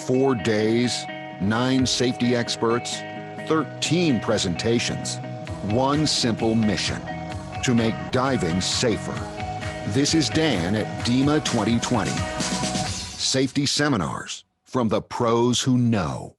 4 days, 9 safety experts, 13 presentations, one simple mission: to make diving safer. This is Dan at DEMA 2020. Safety seminars from the pros who know.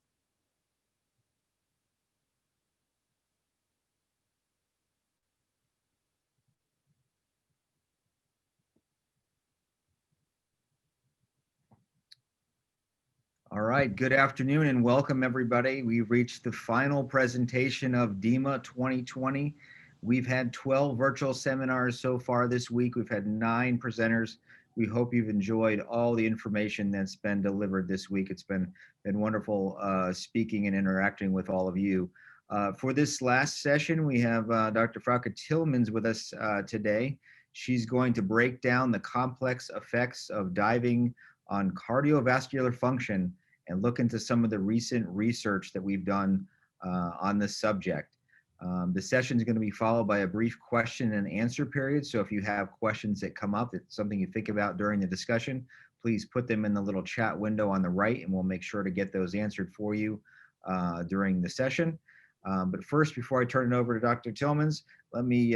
All right, good afternoon and welcome everybody. We've reached the final presentation of DEMA 2020. We've had 12 virtual seminars so far this week. We've had 9 presenters. We hope you've enjoyed all the information that's been delivered this week. It's been wonderful speaking and interacting with all of you. For this last session, we have Dr. Frauke Tillmans with us today. She's going to break down the complex effects of diving on cardiovascular function and look into some of the recent research that we've done on this subject. The session is going to be followed by a brief question and answer period. So if you have questions that come up, it's something you think about during the discussion, please put them in the little chat window on the right and we'll make sure to get those answered for you during the session. But first, before I turn it over to Dr. Tillmans, let me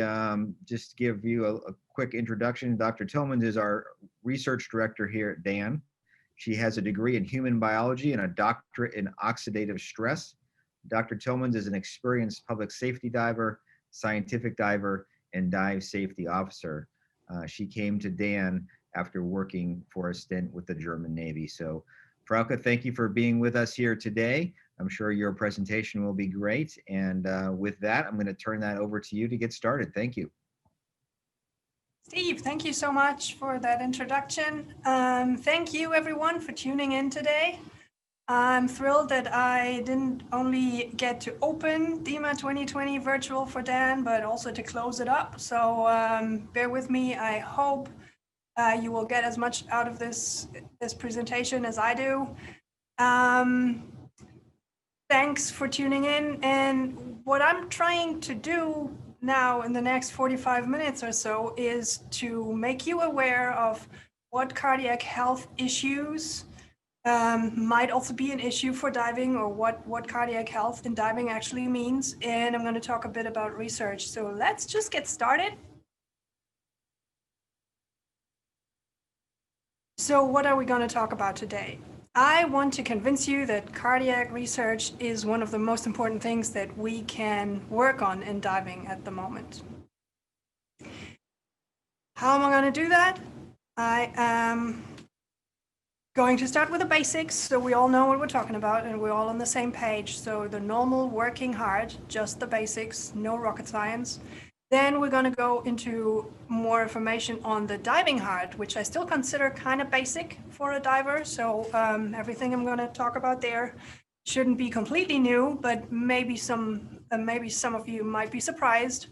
just give you a quick introduction. Dr. Tillmans is our research director here at DAN. She has a degree in human biology and a doctorate in oxidative stress. Dr. Tillmans is an experienced public safety diver, scientific diver, and dive safety officer. She came to DAN after working for a stint with the German Navy. So, Frauke, thank you for being with us here today. I'm sure your presentation will be great. And with that, I'm going to turn that over to you to get started. Thank you. Steve, thank you so much for that introduction. Thank you everyone for tuning in today. I'm thrilled that I didn't only get to open DEMA 2020 virtual for Dan, but also to close it up. So bear with me. I hope you will get as much out of this presentation as I do. Thanks for tuning in. And what I'm trying to do now in the next 45 minutes or so is to make you aware of what cardiac health issues might also be an issue for diving, or what cardiac health in diving actually means. And I'm going to talk a bit about research. So let's just get started. So what are we going to talk about today? I want to convince you that cardiac research is one of the most important things that we can work on in diving at the moment. How am I going to do that? I am going to start with the basics so we all know what we're talking about and we're all on the same page. So the normal working heart, just the basics, no rocket science. Then we're going to go into more information on the diving heart, which I still consider kind of basic for a diver. So everything I'm going to talk about there shouldn't be completely new, but maybe some of you might be surprised.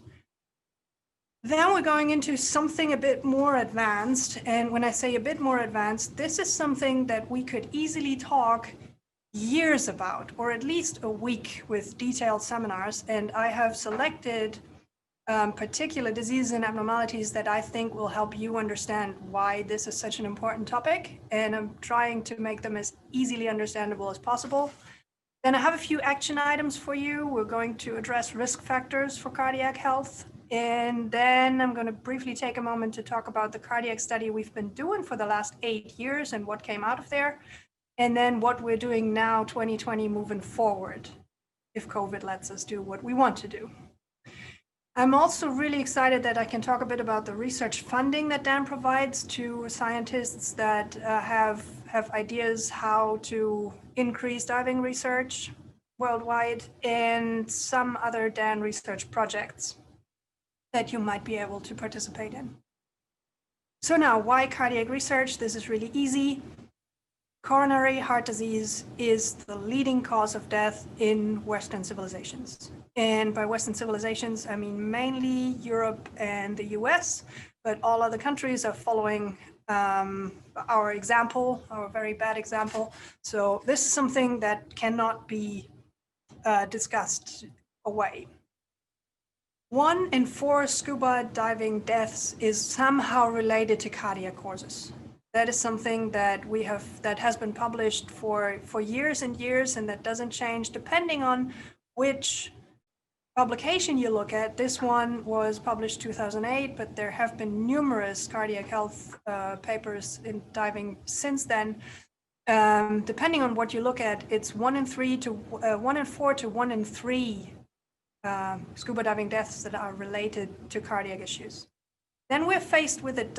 Then we're going into something a bit more advanced. And when I say a bit more advanced, this is something that we could easily talk years about, or at least a week with detailed seminars. And I have selected particular diseases and abnormalities that I think will help you understand why this is such an important topic. And I'm trying to make them as easily understandable as possible. Then I have a few action items for you. We're going to address risk factors for cardiac health. And then I'm going to briefly take a moment to talk about the cardiac study we've been doing for the last 8 years and what came out of there. And then what we're doing now, 2020, moving forward, if COVID lets us do what we want to do. I'm also really excited that I can talk a bit about the research funding that Dan provides to scientists that have ideas how to increase diving research worldwide, and some other Dan research projects that you might be able to participate in. So now, why cardiac research? This is really easy. Coronary heart disease is the leading cause of death in Western civilizations. And by Western civilizations, I mean mainly Europe and the US, but all other countries are following our example, our very bad example. So this is something that cannot be discussed away. 1 in 4 scuba diving deaths is somehow related to cardiac causes. That is something that that has been published for years and years, and that doesn't change depending on which publication you look at. This one was published 2008, but there have been numerous cardiac health papers in diving since then. Depending on what you look at, it's 1 in 4 to 1 in 3 scuba diving deaths that are related to cardiac issues. Then we're faced with an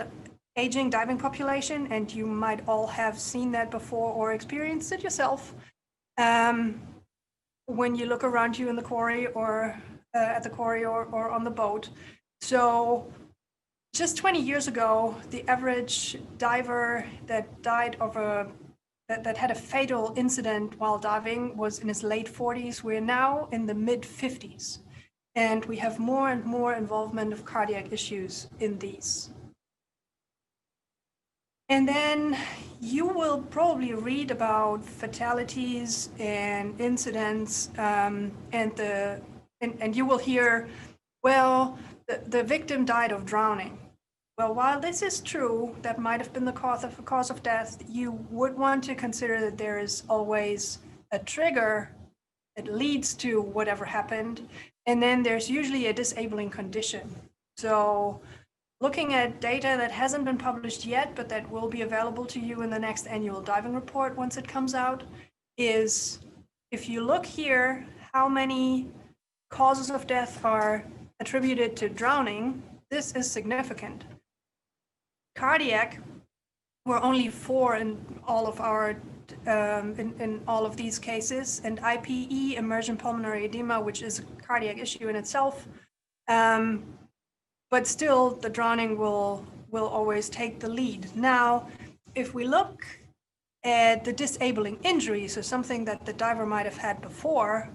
aging diving population, and you might all have seen that before or experienced it yourself. When you look around you in the quarry or at the quarry or on the boat. So just 20 years ago, the average diver that died of that had a fatal incident while diving was in his late 40s. We're now in the mid 50s, and we have more and more involvement of cardiac issues in these. And then you will probably read about fatalities and incidents, and you will hear, well, the victim died of drowning. Well, while this is true, that might have been the cause of death, you would want to consider that there is always a trigger that leads to whatever happened, and then there's usually a disabling condition. So looking at data that hasn't been published yet, but that will be available to you in the next annual diving report once it comes out, is if you look here, how many causes of death are attributed to drowning, this is significant. Cardiac were only 4 in all of our in all of these cases, and IPE, immersion pulmonary edema, which is a cardiac issue in itself. But still, the drowning will always take the lead. Now, if we look at the disabling injury, so something that the diver might have had before,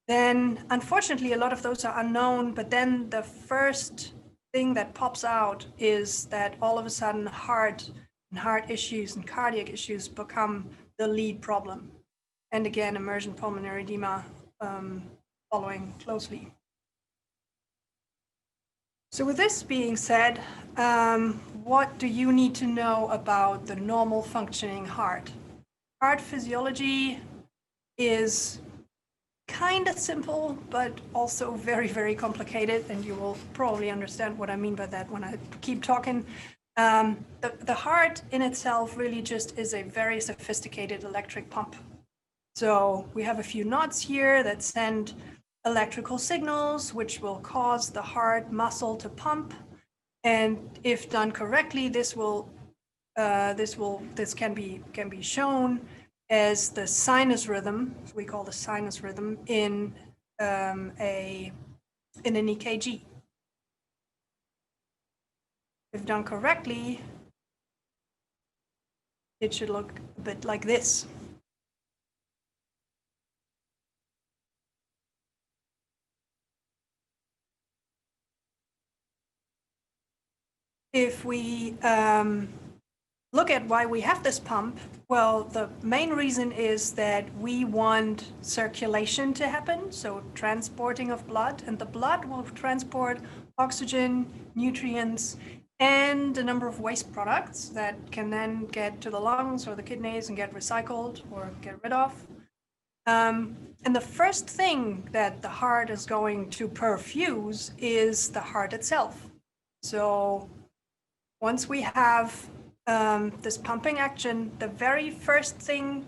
then unfortunately a lot of those are unknown, but then the first thing that pops out is that all of a sudden heart issues and cardiac issues become the lead problem. And again, immersion pulmonary edema following closely. So with this being said, what do you need to know about the normal functioning heart? Heart physiology is kind of simple, but also very, very complicated, and you will probably understand what I mean by that when I keep talking. The heart in itself really just is a very sophisticated electric pump. So we have a few knots here that send electrical signals, which will cause the heart muscle to pump, and if done correctly, this can be shown as the sinus rhythm. We call the sinus rhythm in an EKG. If done correctly, it should look a bit like this. If we look at why we have this pump, well, the main reason is that we want circulation to happen, so transporting of blood, and the blood will transport oxygen, nutrients, and a number of waste products that can then get to the lungs or the kidneys and get recycled or get rid of. And the first thing that the heart is going to perfuse is the heart itself. So once we have this pumping action, the very first thing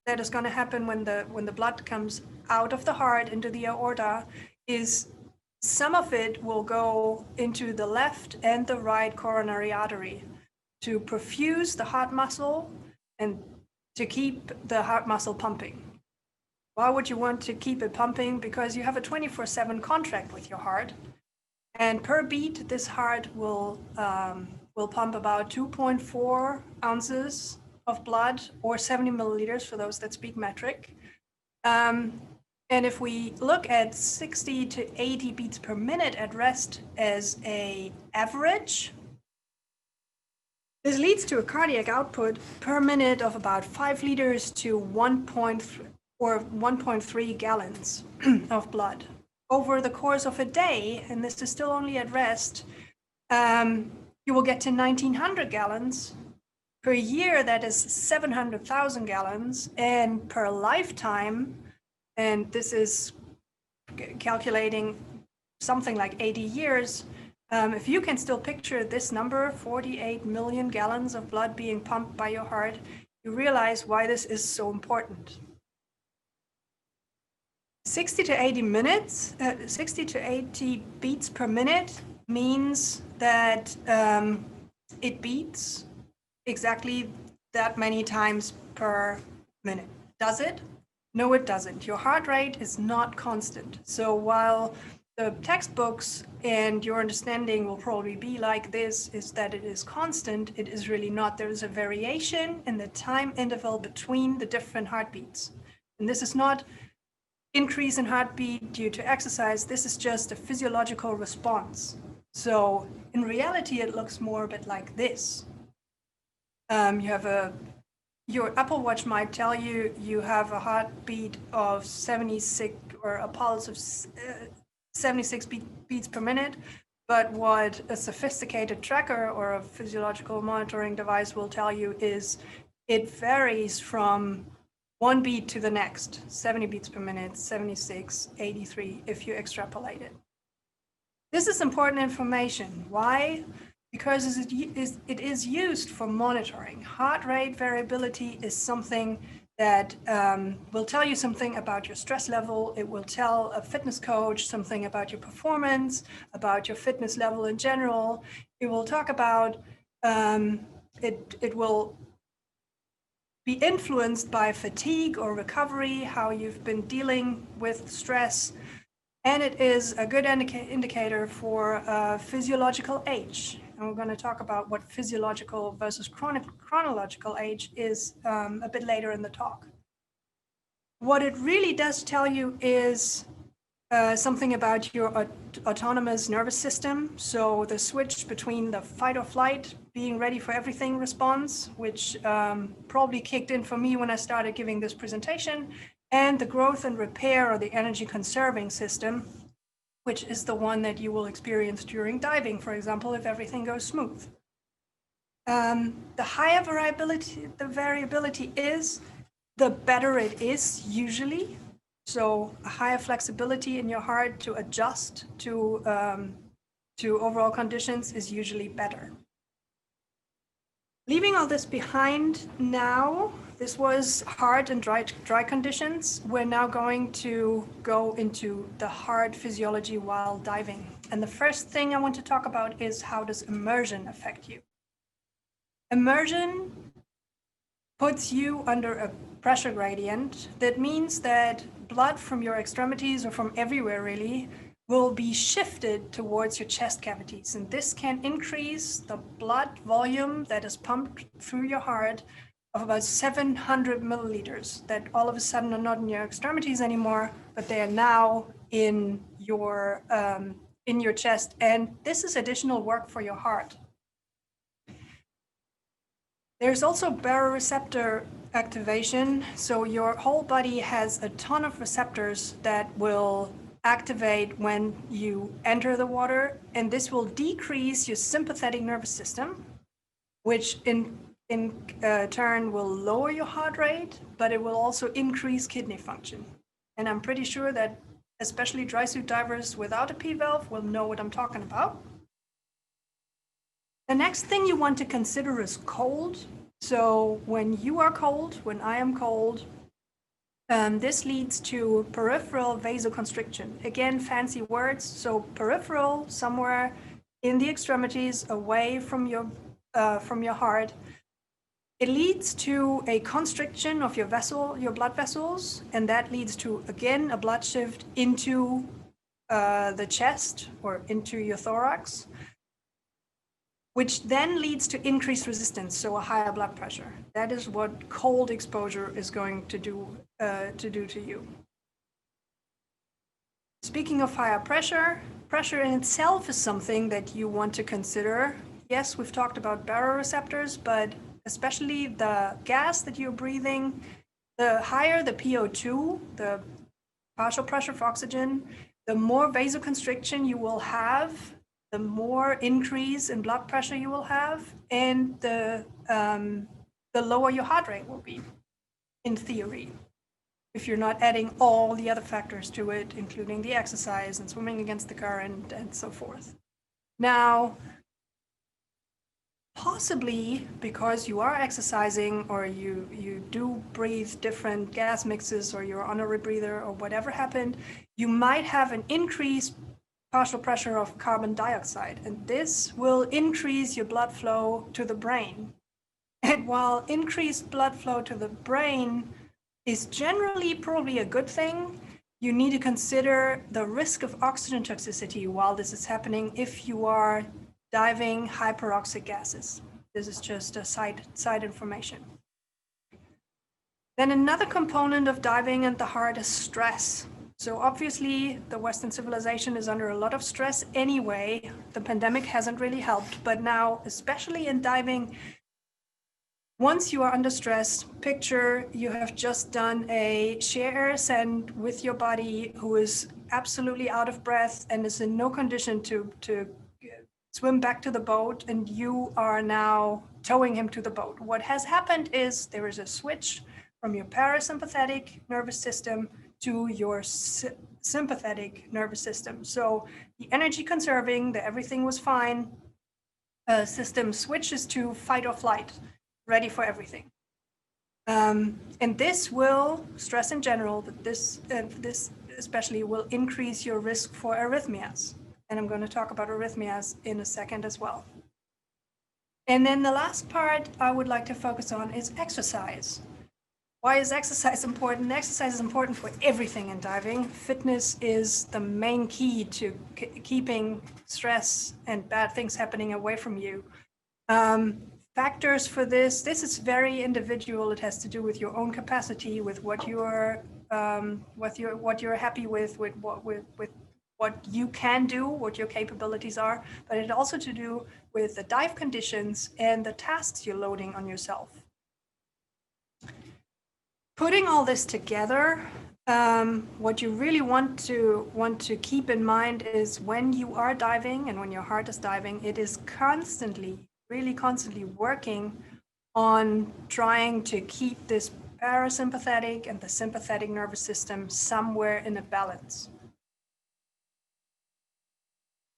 that is going to happen when the blood comes out of the heart into the aorta is some of it will go into the left and the right coronary artery to perfuse the heart muscle and to keep the heart muscle pumping. Why would you want to keep it pumping? Because you have a 24/7 contract with your heart, and per beat, this heart will pump about 2.4 ounces of blood, or 70 milliliters for those that speak metric. And if we look at 60 to 80 beats per minute at rest as an average, this leads to a cardiac output per minute of about 5 liters to 1.3 gallons of blood. Over the course of a day, and this is still only at rest, you will get to 1,900 gallons Per year, that is 700,000 gallons, and per lifetime, and this is calculating something like 80 years, if you can still picture this number, 48 million gallons of blood being pumped by your heart, you realize why this is so important. 60 to 80 beats per minute means that it beats exactly that many times per minute. Does it? No, it doesn't. Your heart rate is not constant. So while the textbooks and your understanding will probably be like this, is that it is constant, it is really not. There is a variation in the time interval between the different heartbeats. And this is not increase in heartbeat due to exercise. This is just a physiological response. So in reality, it looks more a bit like this. Your Apple Watch might tell you you have a heartbeat of 76 or a pulse of 76 beats per minute. But what a sophisticated tracker or a physiological monitoring device will tell you is it varies from one beat to the next, 70 beats per minute, 76, 83, if you extrapolate it. This is important information. Why? Because it is used for monitoring. Heart rate variability is something that will tell you something about your stress level. It will tell a fitness coach something about your performance, about your fitness level in general. It will talk about, it will be influenced by fatigue or recovery, how you've been dealing with stress. And it is a good indicator for physiological age. And we're going to talk about what physiological versus chronological age is a bit later in the talk. What it really does tell you is something about your autonomous nervous system. So the switch between the fight or flight, being ready for everything response, which probably kicked in for me when I started giving this presentation, and the growth and repair or the energy conserving system, which is the one that you will experience during diving, for example, if everything goes smooth. The higher the variability is, the better it is usually. So a higher flexibility in your heart to adjust to overall conditions is usually better. Leaving all this behind now, this was hard and dry conditions. We're now going to go into the hard physiology while diving. And the first thing I want to talk about is how does immersion affect you? Immersion puts you under a pressure gradient. That means that blood from your extremities or from everywhere really will be shifted towards your chest cavities. And this can increase the blood volume that is pumped through your heart of about 700 milliliters that all of a sudden are not in your extremities anymore, but they are now in your chest. And this is additional work for your heart. There's also baroreceptor activation. So your whole body has a ton of receptors that will activate when you enter the water, and this will decrease your sympathetic nervous system, which in turn will lower your heart rate, but it will also increase kidney function. And I'm pretty sure that especially dry suit divers without a P-valve will know what I'm talking about. The next thing you want to consider is cold. So when you are cold, when I am cold, this leads to peripheral vasoconstriction. Again, fancy words. So peripheral, somewhere in the extremities, away from your heart. It leads to a constriction of your blood vessels, and that leads to, again, a blood shift into the chest or into your thorax, which then leads to increased resistance, so a higher blood pressure. That is what cold exposure is going to do to you. Speaking of higher pressure, pressure in itself is something that you want to consider. Yes, we've talked about baroreceptors, but especially the gas that you're breathing, the higher the PO2, the partial pressure of oxygen, the more vasoconstriction you will have the more increase in blood pressure you will have, and the lower your heart rate will be, in theory, if you're not adding all the other factors to it, including the exercise and swimming against the current and so forth. Now, possibly because you are exercising or you do breathe different gas mixes or you're on a rebreather or whatever happened, you might have an increased partial pressure of carbon dioxide, and this will increase your blood flow to the brain. And while increased blood flow to the brain is generally probably a good thing, you need to consider the risk of oxygen toxicity while this is happening if you are diving hyperoxic gases. This is just a side information. Then another component of diving and the heart is stress. So obviously the Western civilization is under a lot of stress anyway. The pandemic hasn't really helped, but now, especially in diving, once you are under stress, picture you have just done a sheer air ascent with your buddy who is absolutely out of breath and is in no condition to swim back to the boat, and you are now towing him to the boat. What has happened is there is a switch from your parasympathetic nervous system to your sympathetic nervous system. So the energy conserving, the everything was fine system switches to fight or flight, ready for everything. And this will, stress in general, but this especially will increase your risk for arrhythmias. And I'm going to talk about arrhythmias in a second as well. And then the last part I would like to focus on is exercise. Why is exercise important? Exercise is important for everything in diving. Fitness is the main key to keeping stress and bad things happening away from you. Factors for this is very individual. It has to do with your own capacity, with what you're happy with what you can do, what your capabilities are, but it also to do with the dive conditions and the tasks you're loading on yourself. Putting all this together, what you really want to keep in mind is when you are diving and when your heart is diving, it is really constantly working on trying to keep this parasympathetic and the sympathetic nervous system somewhere in a balance.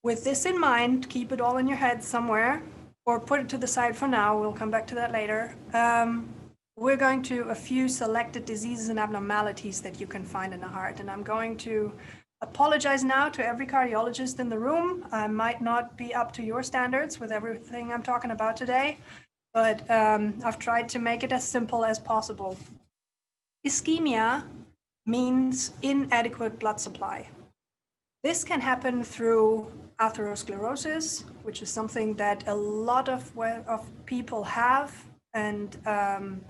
With this in mind, keep it all in your head somewhere, or put it to the side for now. We'll come back to that later. We're going to a few selected diseases and abnormalities that you can find in the heart. And I'm going to apologize now to every cardiologist in the room. I might not be up to your standards with everything I'm talking about today, but I've tried to make it as simple as possible. Ischemia means inadequate blood supply. This can happen through atherosclerosis, which is something that a lot of people have, and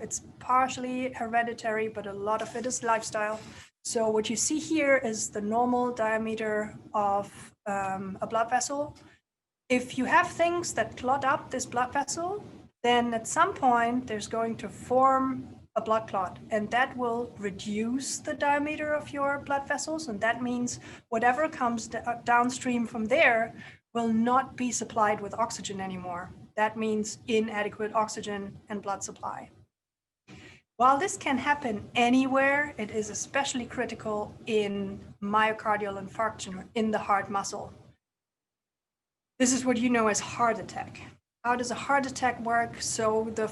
it's partially hereditary, but a lot of it is lifestyle. So what you see here is the normal diameter of a blood vessel. If you have things that clot up this blood vessel, then at some point there's going to form a blood clot, and that will reduce the diameter of your blood vessels, and that means whatever comes downstream from there will not be supplied with oxygen anymore. That means inadequate oxygen and blood supply. While this can happen anywhere, it is especially critical in myocardial infarction, in the heart muscle. This is what you know as heart attack. How does a heart attack work? So the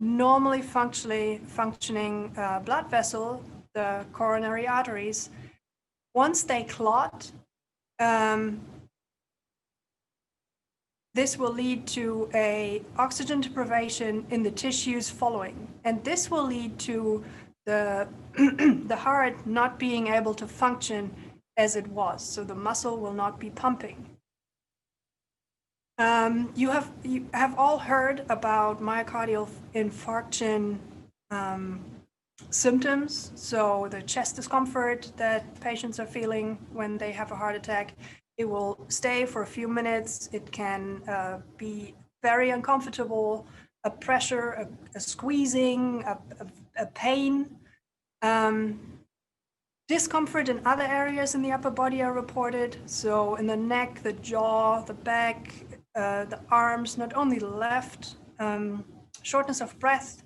normally functioning blood vessel, the coronary arteries, once they clot, this will lead to a oxygen deprivation in the tissues following, and this will lead to the the heart not being able to function as it was. So the muscle will not be pumping. You have all heard about myocardial infarction symptoms. So the chest discomfort that patients are feeling when they have a heart attack. It will stay for a few minutes. It can be very uncomfortable, a pressure, a squeezing, a pain. Discomfort in other areas in the upper body are reported. So in the neck, the jaw, the back, the arms, not only the left, shortness of breath.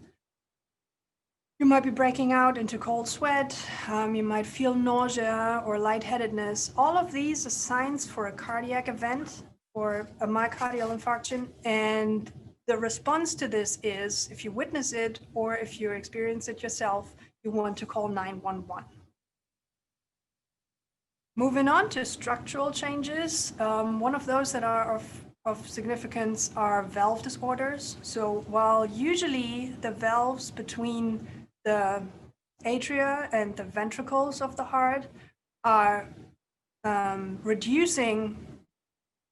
You might be breaking out into cold sweat. You might feel nausea or lightheadedness. All of these are signs for a cardiac event or a myocardial infarction. And the response to this is, if you witness it or if you experience it yourself, you want to call 911. Moving on to structural changes, one of those that are of significance are valve disorders. So while usually the valves between the atria and the ventricles of the heart are reducing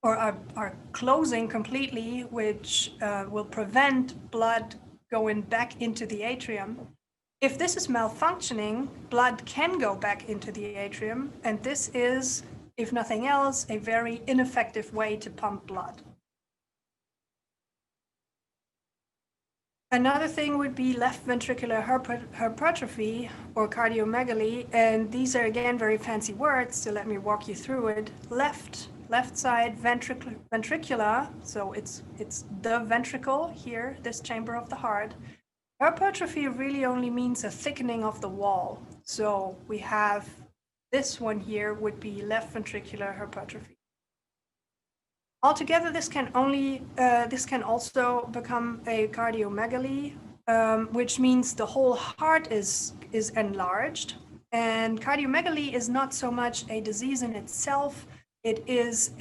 or are closing completely, which will prevent blood going back into the atrium. If this is malfunctioning, blood can go back into the atrium, and this is, if nothing else, a very ineffective way to pump blood. Another thing would be left ventricular hypertrophy or cardiomegaly, and these are again very fancy words, so let me walk you through it. Left side ventricular, so it's the ventricle here, this chamber of the heart. Hypertrophy really only means a thickening of the wall. So we have this one here would be left ventricular hypertrophy. Altogether, this can also become a cardiomegaly, which means the whole heart is enlarged. And cardiomegaly is not so much a disease in itself; it is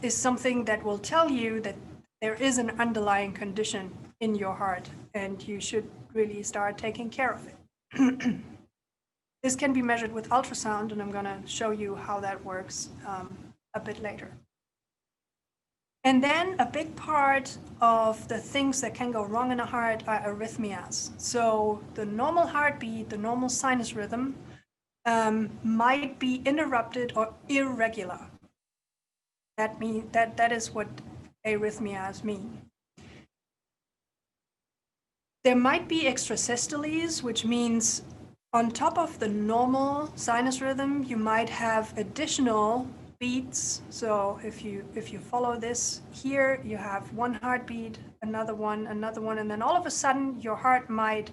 something that will tell you that there is an underlying condition in your heart, and you should really start taking care of it. This can be measured with ultrasound, and I'm going to show you how that works a bit later. And then a big part of the things that can go wrong in a heart are arrhythmias. So the normal heartbeat, the normal sinus rhythm might be interrupted or irregular. That is what arrhythmias mean. There might be extrasystoles, which means on top of the normal sinus rhythm, you might have additional beats. So if you follow this here, you have one heartbeat, another one, and then all of a sudden your heart might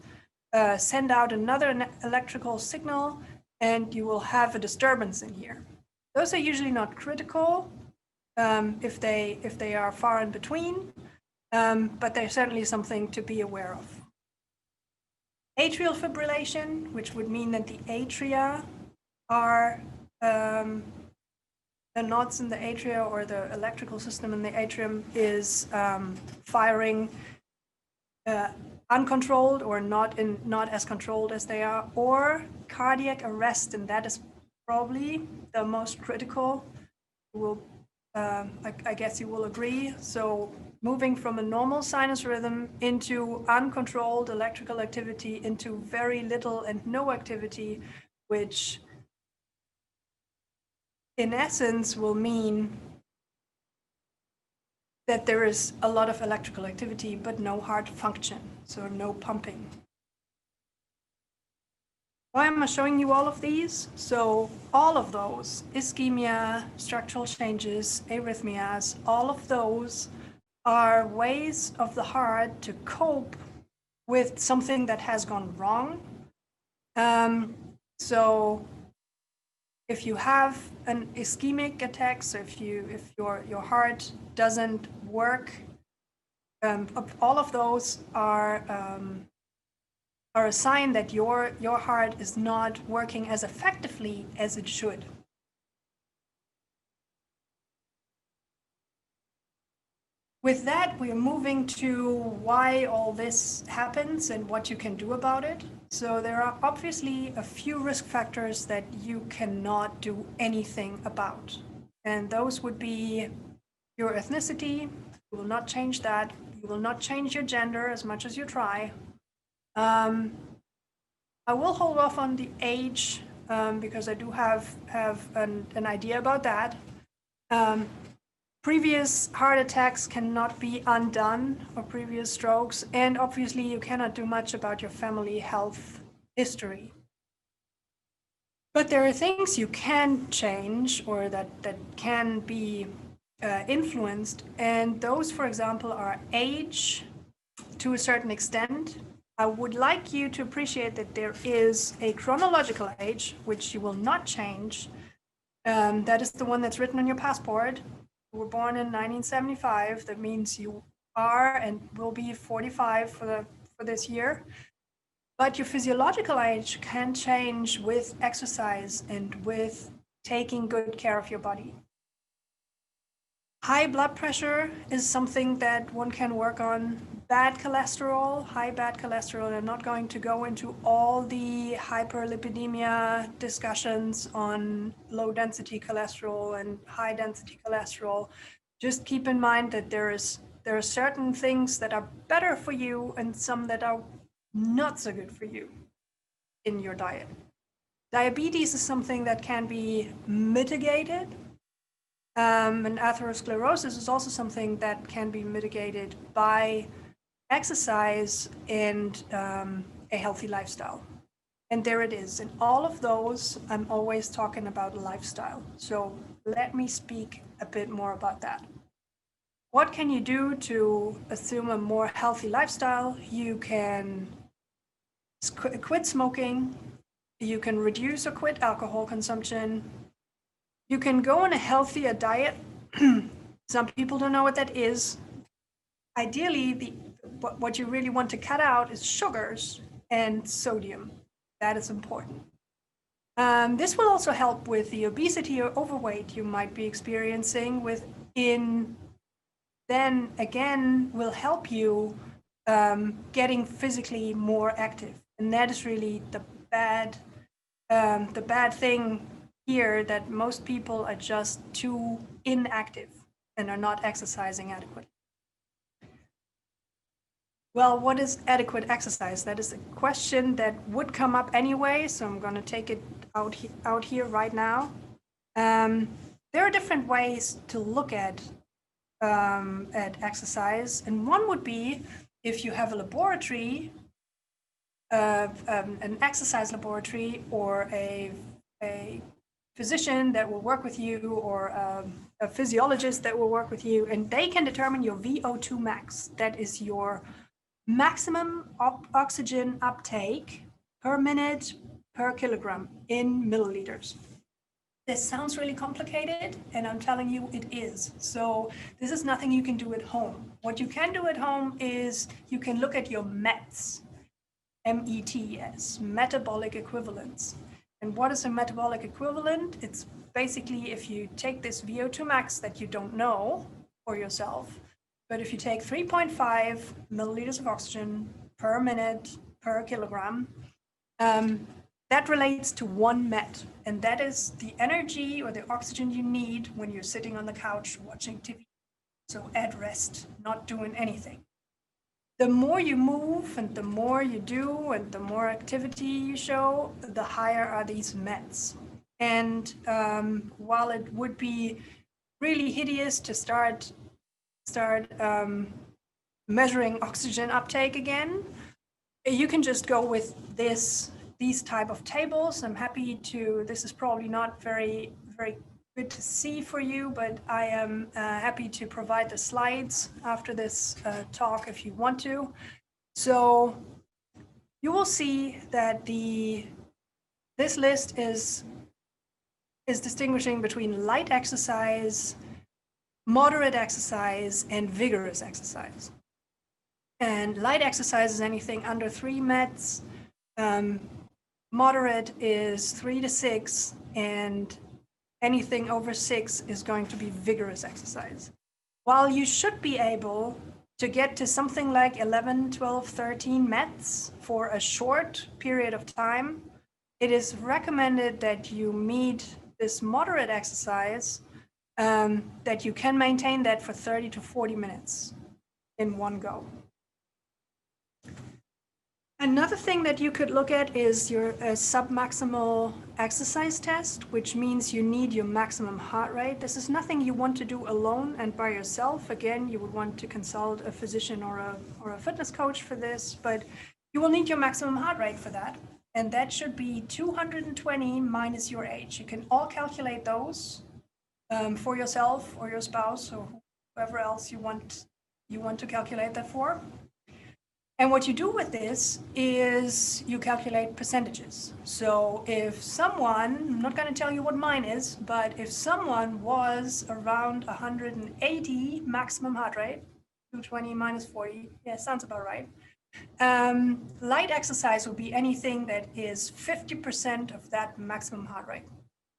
send out another electrical signal, and you will have a disturbance in here. Those are usually not critical if they are far in between, but they're certainly something to be aware of. Atrial fibrillation, which would mean that the atria are the knots in the atria or the electrical system in the atrium is firing uncontrolled or not as controlled as they are, or cardiac arrest, and that is probably the most critical. I guess you will agree. So moving from a normal sinus rhythm into uncontrolled electrical activity into very little and no activity, which in essence will mean that there is a lot of electrical activity but no heart function, so no pumping. Why am I showing you all of these? So all of those, ischemia, structural changes, arrhythmias, all of those are ways of the heart to cope with something that has gone wrong. So if you have an ischemic attack, so if your heart doesn't work, all of those are a sign that your heart is not working as effectively as it should. With that, we're moving to why all this happens and what you can do about it. So there are obviously a few risk factors that you cannot do anything about. And those would be your ethnicity. You will not change that. You will not change your gender as much as you try. I will hold off on the age because I do have an idea about that. Previous heart attacks cannot be undone, or previous strokes, and obviously you cannot do much about your family health history. But there are things you can change or that can be influenced. And those, for example, are age to a certain extent. I would like you to appreciate that there is a chronological age, which you will not change. That is the one that's written on your passport. You were born in 1975. That means you are and will be 45 for this year. But your physiological age can change with exercise and with taking good care of your body. High blood pressure is something that one can work on. Bad cholesterol, high bad cholesterol. I'm not going to go into all the hyperlipidemia discussions on low density cholesterol and high density cholesterol. Just keep in mind that there are certain things that are better for you and some that are not so good for you in your diet. Diabetes is something that can be mitigated. And atherosclerosis is also something that can be mitigated by exercise and a healthy lifestyle. And there it is. In all of those, I'm always talking about lifestyle. So let me speak a bit more about that. What can you do to assume a more healthy lifestyle? You can quit smoking. You can reduce or quit alcohol consumption. You can go on a healthier diet. Some people don't know what that is. Ideally, what you really want to cut out is sugars and sodium. That is important. This will also help with the obesity or overweight you might be experiencing then again will help you getting physically more active. And that is really the bad thing here, that most people are just too inactive and are not exercising adequately. Well, what is adequate exercise? That is a question that would come up anyway, so I'm going to take it out here right now. There are different ways to look at exercise, and one would be if you have a laboratory, an exercise laboratory, or a physician that will work with you, or a physiologist that will work with you, and they can determine your VO2 max. That is your maximum oxygen uptake per minute per kilogram in milliliters. This sounds really complicated, and I'm telling you it is. So this is nothing you can do at home. What you can do at home is you can look at your METs, METs, metabolic equivalents. And what is a metabolic equivalent? It's basically if you take this VO2 max that you don't know for yourself, but if you take 3.5 milliliters of oxygen per minute per kilogram, that relates to 1 MET, and that is the energy or the oxygen you need when you're sitting on the couch watching TV. So at rest, not doing anything. The more you move and the more you do and the more activity you show, the higher are these METs. And while it would be really hideous to start measuring oxygen uptake again, you can just go with these type of tables. I'm happy to, this is probably not very, very good to see for you, but I am happy to provide the slides after this talk if you want to. So you will see that this list is distinguishing between light exercise, moderate exercise, and vigorous exercise. And light exercise is anything under 3 METs. Moderate is 3 to 6, and anything over 6 is going to be vigorous exercise. While you should be able to get to something like 11, 12, 13 METs for a short period of time, it is recommended that you meet this moderate exercise, that you can maintain that for 30 to 40 minutes in one go. Another thing that you could look at is your submaximal exercise test, which means you need your maximum heart rate. This is nothing you want to do alone and by yourself. Again, you would want to consult a physician or a fitness coach for this, but you will need your maximum heart rate for that. and that should be 220 minus your age. You can all calculate those for yourself or your spouse or whoever else you want to calculate that for. And what you do with this is you calculate percentages. So if someone, I'm not going to tell you what mine is, but if someone was around 180 maximum heart rate, 220 minus 40, yeah, sounds about right. Light exercise would be anything that is 50% of that maximum heart rate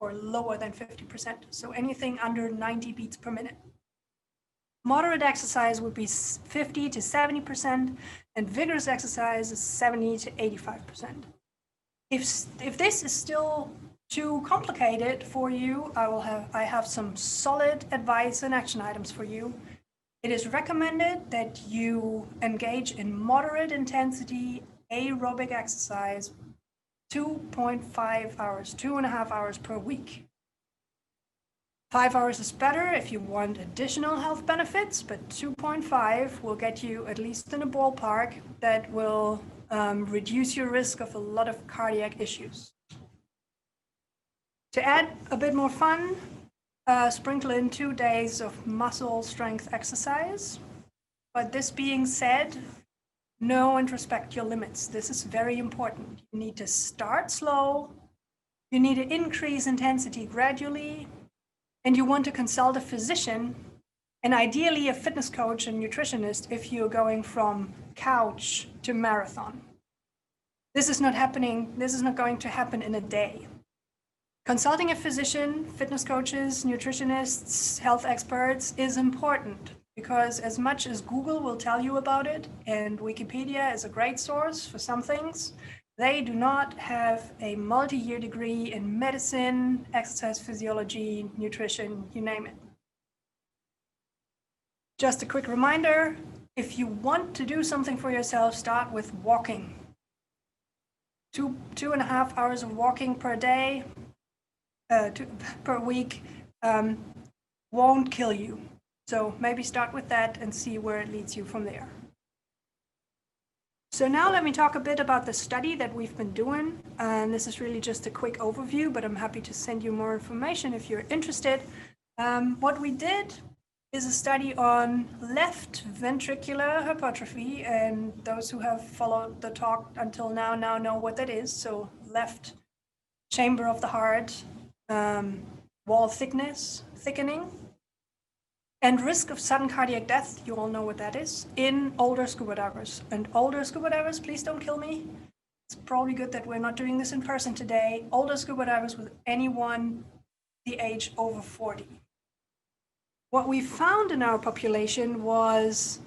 or lower than 50%. So anything under 90 beats per minute. Moderate exercise would be 50 to 70%, and vigorous exercise is 70 to 85%. If this is still too complicated for you, I have some solid advice and action items for you. It is recommended that you engage in moderate intensity aerobic exercise 2.5 hours, 2.5 hours per week. 5 hours is better if you want additional health benefits, but 2.5 will get you at least in a ballpark that will reduce your risk of a lot of cardiac issues. To add a bit more fun, sprinkle in 2 days of muscle strength exercise. But this being said, know and respect your limits. This is very important. You need to start slow. You need to increase intensity gradually. And you want to consult a physician and ideally a fitness coach and nutritionist if you're going from couch to marathon. This is not going to happen in a day. Consulting a physician, fitness coaches, nutritionists, health experts is important because as much as Google will tell you about it, and Wikipedia is a great source for some things, they do not have a multi-year degree in medicine, exercise physiology, nutrition, you name it. Just a quick reminder, if you want to do something for yourself, start with walking. 2.5 hours of walking per day, per week won't kill you. So maybe start with that and see where it leads you from there. So now let me talk a bit about the study that we've been doing. And this is really just a quick overview, but I'm happy to send you more information if you're interested. What we did is a study on left ventricular hypertrophy, and those who have followed the talk until now know what that is. So left chamber of the heart, wall thickening, and risk of sudden cardiac death, you all know what that is, in older scuba divers. And older scuba divers, please don't kill me. It's probably good that we're not doing this in person today. Older scuba divers with anyone the age over 40. What we found in our population was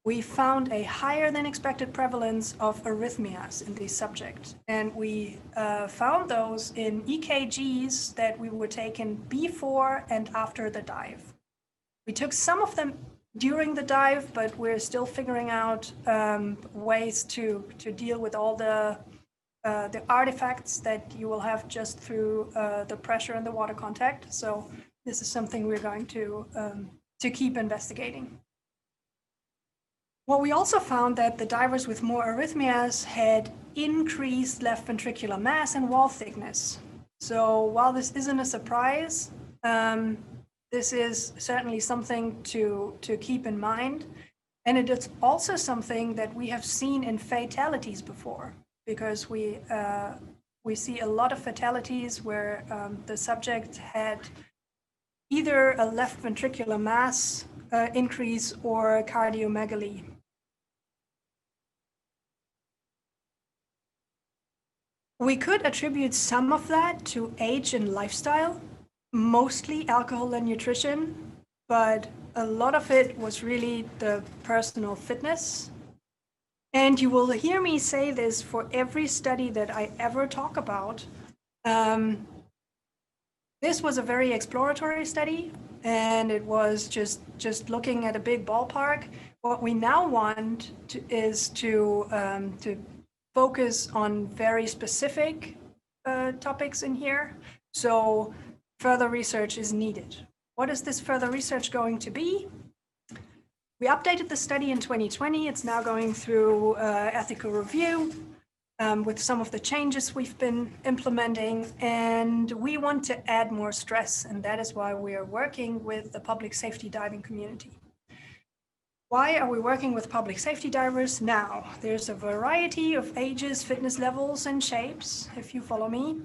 we found a higher than expected prevalence of arrhythmias in these subjects. And we found those in EKGs that we were taken before and after the dive. We took some of them during the dive, but we're still figuring out ways to deal with all the artifacts that you will have just through the pressure and the water contact. So this is something we're going to keep investigating. What we also found that the divers with more arrhythmias had increased left ventricular mass and wall thickness. So while this isn't a surprise, this is certainly something to keep in mind. And it is also something that we have seen in fatalities before, because we see a lot of fatalities where the subject had either a left ventricular mass increase or cardiomegaly. We could attribute some of that to age and lifestyle, mostly alcohol and nutrition, but a lot of it was really the personal fitness. And you will hear me say this for every study that I ever talk about. This was a very exploratory study, and it was just looking at a big ballpark. What we now want is to focus on very specific topics in here. So further research is needed. What is this further research going to be? We updated the study in 2020. It's now going through ethical review. with some of the changes we've been implementing, and we want to add more stress, and that is why we are working with the public safety diving community. Why are we working with public safety divers now? There's a variety of ages, fitness levels, and shapes, if you follow me.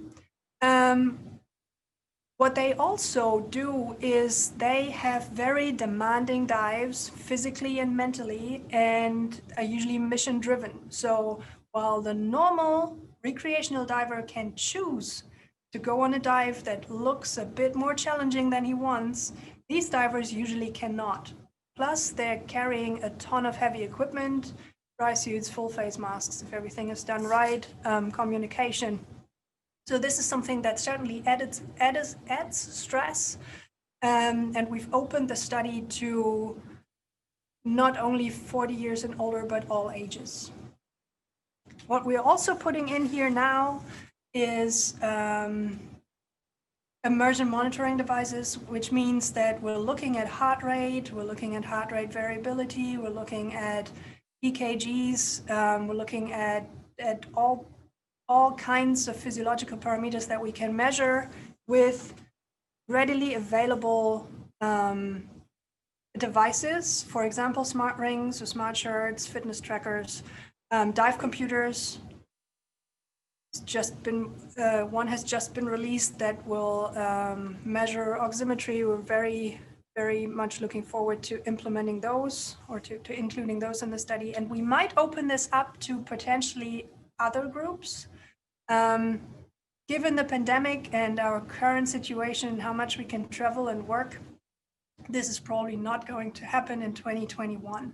What they also do is they have very demanding dives physically and mentally, and are usually mission driven. So while the normal recreational diver can choose to go on a dive that looks a bit more challenging than he wants, these divers usually cannot. Plus, they're carrying a ton of heavy equipment, dry suits, full face masks, if everything is done right, communication. So this is something that certainly adds stress. And we've opened the study to not only 40 years and older, but all ages. What we're also putting in here now is immersion monitoring devices, which means that we're looking at heart rate, we're looking at heart rate variability, we're looking at EKGs, we're looking at all kinds of physiological parameters that we can measure with readily available devices, for example, smart rings or smart shirts, fitness trackers, dive computers. One has just been released that will measure oximetry. We're very, very much looking forward to implementing those, or to including those in the study. And we might open this up to potentially other groups. Given the pandemic and our current situation, how much we can travel and work, this is probably not going to happen in 2021.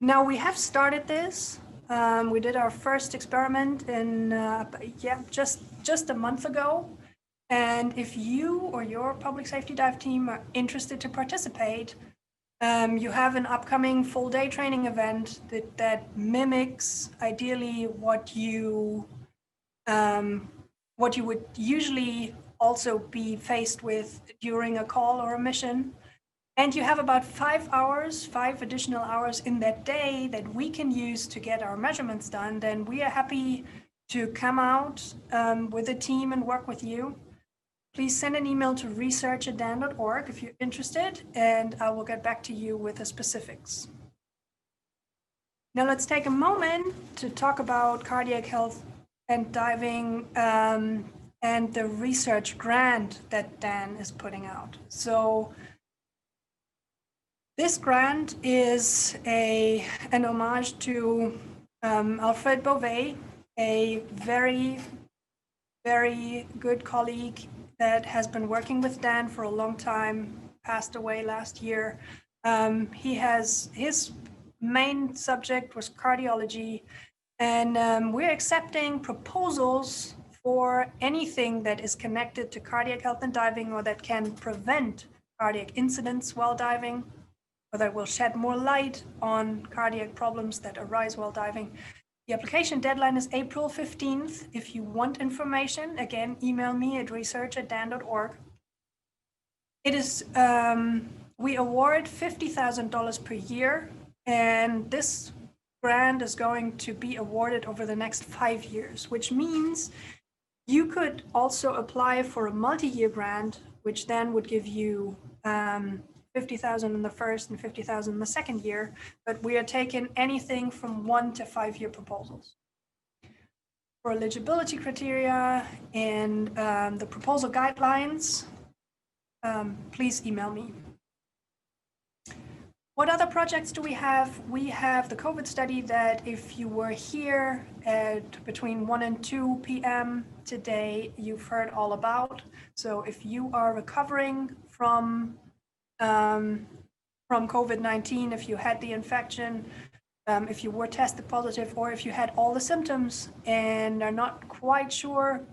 Now we have started this. We did our first experiment in just a month ago. And if you or your public safety dive team are interested to participate, you have an upcoming full day training event that mimics ideally what you would usually also be faced with during a call or a mission. And you have about 5 additional hours in that day that we can use to get our measurements done. Then we are happy to come out with a team and work with you. Please send an email to research@dan.org if you're interested, and I will get back to you with the specifics. Now let's take a moment to talk about cardiac health and diving and the research grant that Dan is putting out. So this grant is an homage to Alfred Beauvais, a very, very good colleague that has been working with Dan for a long time, passed away last year. His main subject was cardiology, and we're accepting proposals for anything that is connected to cardiac health and diving, or that can prevent cardiac incidents while diving, or that will shed more light on cardiac problems that arise while diving. The application deadline is April 15th. If you want information, again, email me at research@dan.org. It is, we award $50,000 per year, and this grant is going to be awarded over the next 5 years, which means you could also apply for a multi-year grant, which then would give you $50,000 in the first and $50,000 in the second year, but we are taking anything from 1 to 5 year proposals. For eligibility criteria and the proposal guidelines, please email me. What other projects do we have? We have the COVID study that if you were here at between 1 and 2 p.m. today, you've heard all about. So if you are recovering from COVID-19, if you had the infection, if you were tested positive, or if you had all the symptoms and are not quite sure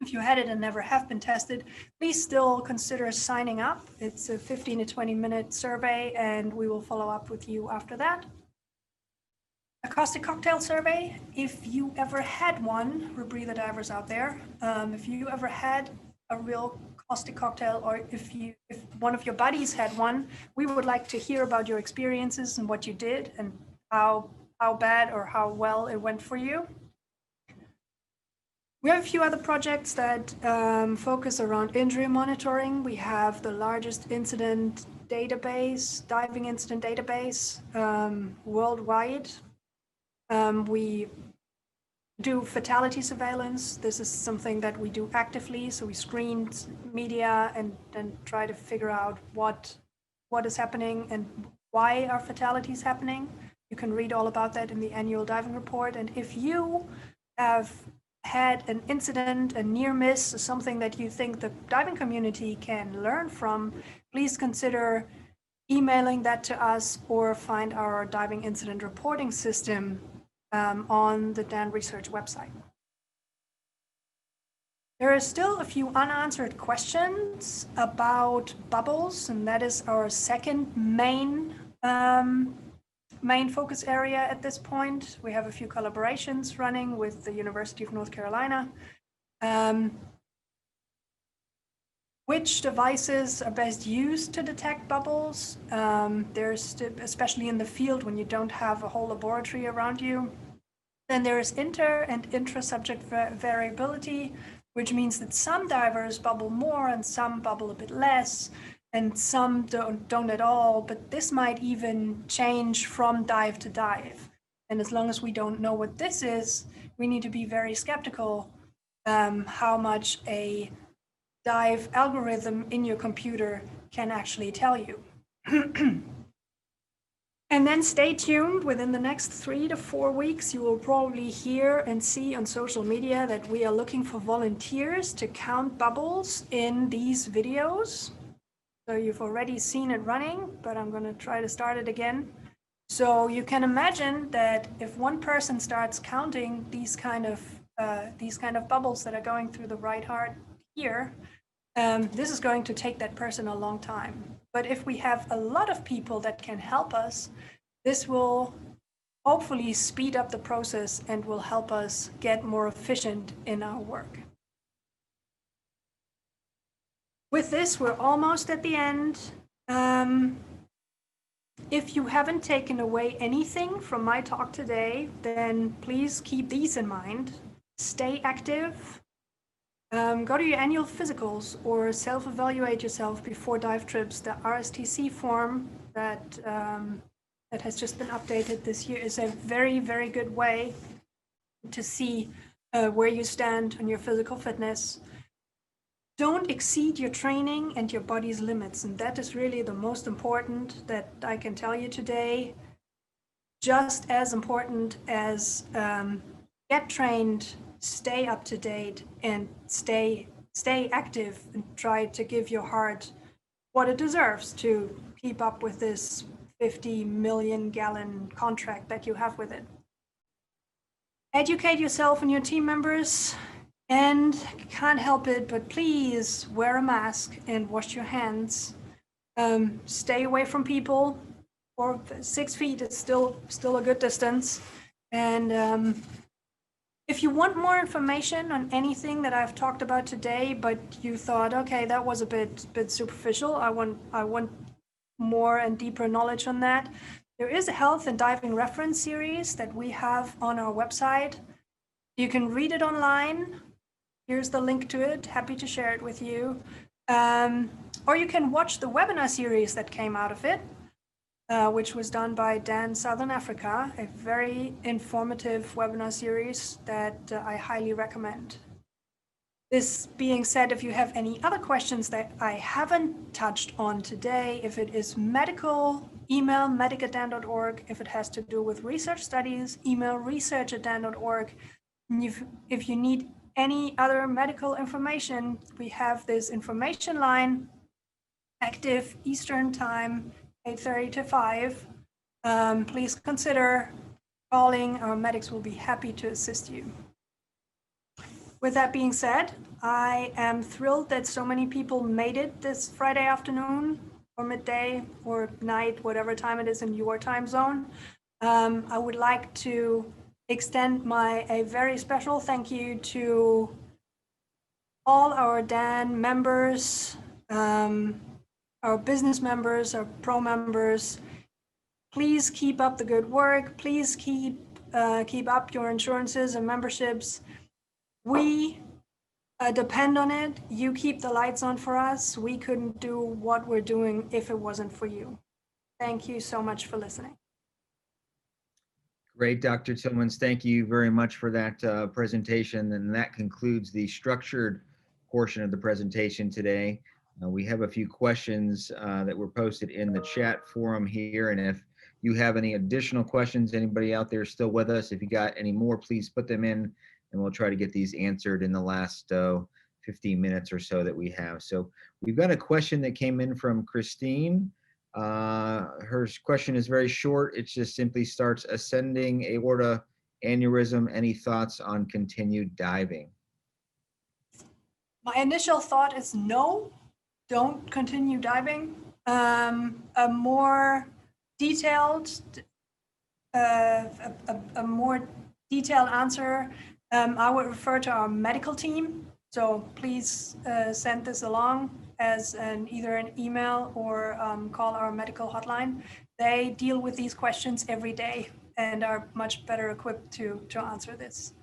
if you had it and never have been tested, please still consider signing up. It's a 15 to 20 minute survey, and we will follow up with you after that. A caustic cocktail survey, if you ever had one, rebreather divers out there, if you ever had a real caustic cocktail, or if one of your buddies had one, we would like to hear about your experiences and what you did and how bad or how well it went for you. We have a few other projects that focus around injury monitoring. We have the largest incident database, diving incident database worldwide. We do fatality surveillance. This is something that we do actively. So we screen media and try to figure out what is happening and why are fatalities happening. You can read all about that in the annual diving report. And if you have had an incident, a near miss, something that you think the diving community can learn from, please consider emailing that to us or find our diving incident reporting system on the Dan Research website. There are still a few unanswered questions about bubbles, and that is our second main focus area at this point. We have a few collaborations running with the University of North Carolina. Which devices are best used to detect bubbles? There's, especially in the field when you don't have a whole laboratory around you. Then there is inter and intra-subject variability, which means that some divers bubble more and some bubble a bit less, and some don't at all, but this might even change from dive to dive. And as long as we don't know what this is, we need to be very skeptical how much a dive algorithm in your computer can actually tell you. And then stay tuned. Within the next 3 to 4 weeks, you will probably hear and see on social media that we are looking for volunteers to count bubbles in these videos. So you've already seen it running, but I'm going to try to start it again. So you can imagine that if one person starts counting these kind of bubbles that are going through the right heart here, this is going to take that person a long time. But if we have a lot of people that can help us, this will hopefully speed up the process and will help us get more efficient in our work. With this, we're almost at the end. If you haven't taken away anything from my talk today, then please keep these in mind. Stay active. Go to your annual physicals or self-evaluate yourself before dive trips. The RSTC form that has just been updated this year is a very, very good way to see where you stand on your physical fitness. Don't exceed your training and your body's limits, and that is really the most important that I can tell you today. Just as important as get trained, stay up to date, and stay active, and try to give your heart what it deserves to keep up with this 50 million gallon contract that you have with it. Educate yourself and your team members, and can't help it, but please wear a mask and wash your hands. Stay away from people, or 6 feet is still a good distance. And if you want more information on anything that I've talked about today, but you thought, okay, that was a bit superficial, I want more and deeper knowledge on that, there is a health and diving reference series that we have on our website. You can read it online. Here's the link to it. Happy to share it with you. Or you can watch the webinar series that came out of it, which was done by Dan Southern Africa, a very informative webinar series that I highly recommend. This being said, if you have any other questions that I haven't touched on today, if it is medical, email medic@dan.org. If it has to do with research studies, email research@dan.org. If you need any other medical information, we have this information line active Eastern time, 8:30 to 5. Please consider calling. Our medics will be happy to assist you. With that being said, I am thrilled that so many people made it this Friday afternoon or midday or night, whatever time it is in your time zone. I would like to extend a very special thank you to all our Dan members, our business members, our pro members. Please keep up the good work. Please keep up your insurances and memberships. We depend on it. You keep the lights on for us. We couldn't do what we're doing if it wasn't for you. Thank you so much for listening. Great, Dr. Tillmans. Thank you very much for that presentation. And that concludes the structured portion of the presentation today. We have a few questions that were posted in the chat forum here. And if you have any additional questions, anybody out there still with us, if you got any more, please put them in and we'll try to get these answered in the last 15 minutes or so that we have. So we've got a question that came in from Christine. Her question is very short. It just simply starts: ascending aorta aneurysm, any thoughts on continued diving? My initial thought is no, don't continue diving. A more detailed answer, I would refer to our medical team. So please send this along as either an email or call our medical hotline. They deal with these questions every day and are much better equipped to answer this.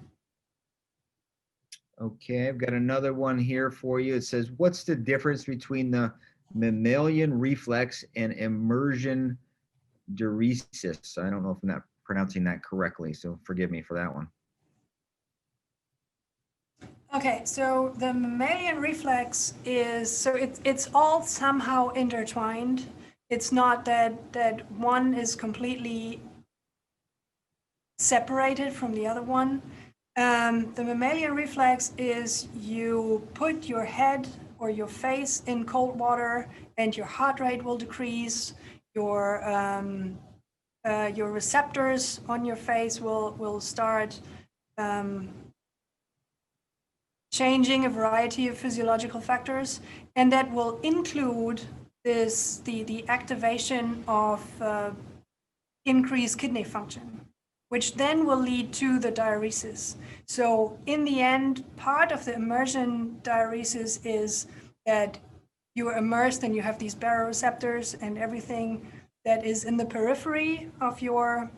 Okay, I've got another one here for you. It says, what's the difference between the mammalian reflex and immersion diuresis? I don't know if I'm not pronouncing that correctly, so forgive me for that one. Okay, so the mammalian reflex is, so it's all somehow intertwined. It's not that one is completely separated from the other one. The mammalian reflex is you put your head or your face in cold water and your heart rate will decrease. Your receptors on your face will start changing a variety of physiological factors, and that will include the activation of increased kidney function, which then will lead to the diuresis. So in the end, part of the immersion diuresis is that you are immersed and you have these baroreceptors, and everything that is in the periphery of your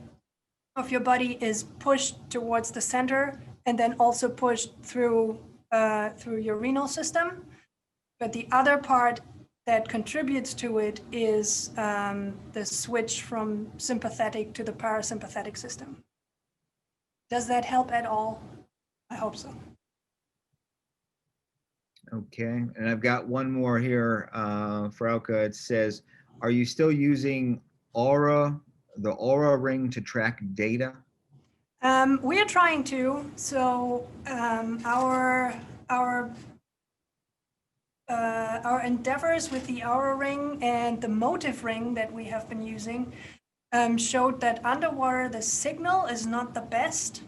body is pushed towards the center and then also pushed through your renal system. But the other part that contributes to it is the switch from sympathetic to the parasympathetic system. Does that help at all? I hope so. Okay, and I've got one more here, Frauke. It says, are you still using the Aura ring to track data? We are trying to. So our endeavors with the Aura ring and the motive ring that we have been using showed that underwater the signal is not the best.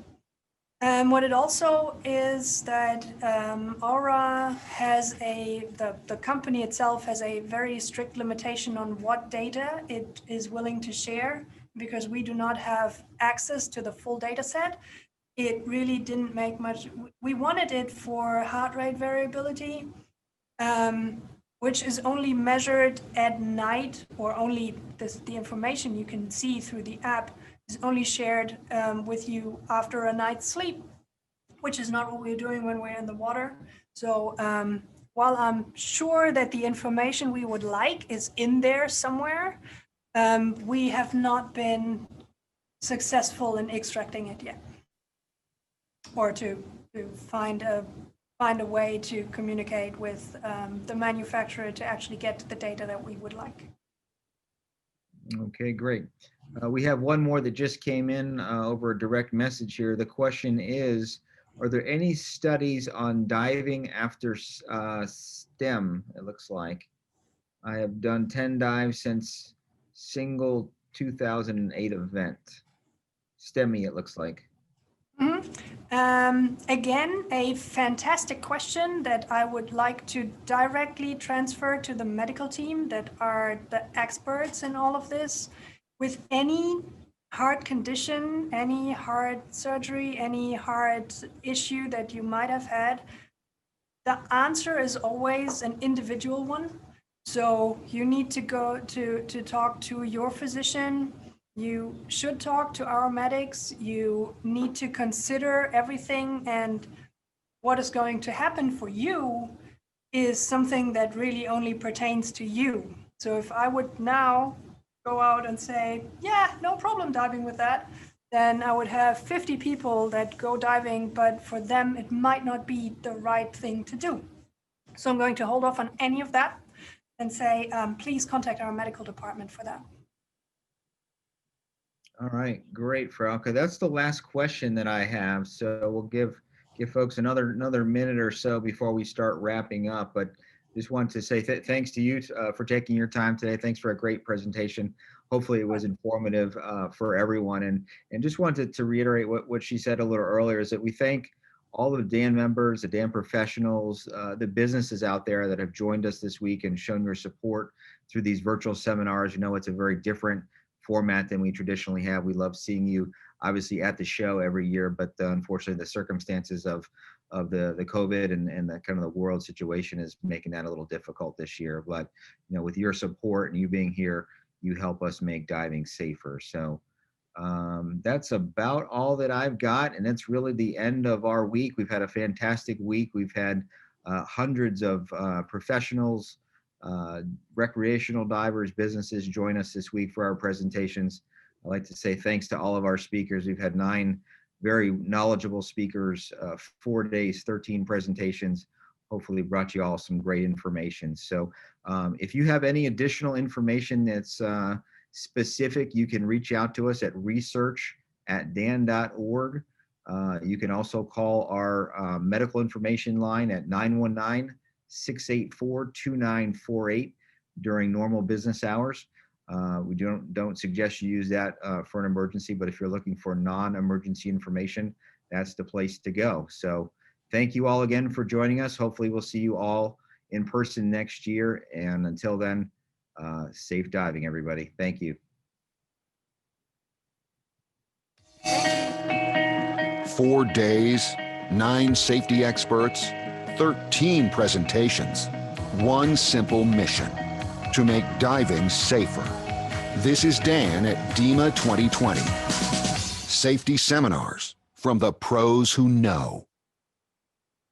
What it also is that Aura has the company itself has a very strict limitation on what data it is willing to share, because we do not have access to the full data set. It really didn't make much. We wanted it for heart rate variability, which is only measured at night, or only the information you can see through the app is only shared with you after a night's sleep, which is not what we're doing when we're in the water. So while I'm sure that the information we would like is in there somewhere, we have not been successful in extracting it yet, or to find a way to communicate with the manufacturer to actually get the data that we would like. Okay, great. We have one more that just came in over a direct message here. The question is, are there any studies on diving after STEM, it looks like? I have done 10 dives since single 2008 event. STEMI, it looks like. Again, a fantastic question that I would like to directly transfer to the medical team that are the experts in all of this. With any heart condition, any heart surgery, any heart issue that you might have had, the answer is always an individual one. So you need to go to talk to your physician. You should talk to our medics. You need to consider everything, and what is going to happen for you is something that really only pertains to you. So if I would now go out and say, yeah, no problem diving with that, then I would have 50 people that go diving, but for them, it might not be the right thing to do. So I'm going to hold off on any of that and say, please contact our medical department for that. All right, great, Frauke. That's the last question that I have. So we'll give folks another minute or so before we start wrapping up. But just want to say thanks to you for taking your time today. Thanks for a great presentation. Hopefully it was informative for everyone. And just wanted to reiterate what she said a little earlier, is that we thank all of the DAN members, the DAN professionals, the businesses out there that have joined us this week and shown your support through these virtual seminars. You know, it's a very different format than we traditionally have. We love seeing you obviously at the show every year, but unfortunately the circumstances of the COVID and the kind of the world situation is making that a little difficult this year. But you know, with your support and you being here, you help us make diving safer. So that's about all that I've got, and that's really the end of our week. We've had a fantastic week. We've had hundreds of professionals, recreational divers, businesses join us this week for our presentations. I'd like to say thanks to all of our speakers. We've had 9 very knowledgeable speakers, 4 days, 13 presentations. Hopefully brought you all some great information. So if you have any additional information that's specific, you can reach out to us at research@dan.org. You can also call our medical information line at 919-684-2948 during normal business hours. We don't suggest you use that for an emergency, but if you're looking for non-emergency information, that's the place to go. So thank you all again for joining us. Hopefully we'll see you all in person next year. And until then, safe diving, everybody. Thank you. 4 days, 9 safety experts, 13 presentations, one simple mission: to make diving safer. This is Dan at DEMA 2020. Safety seminars from the pros who know.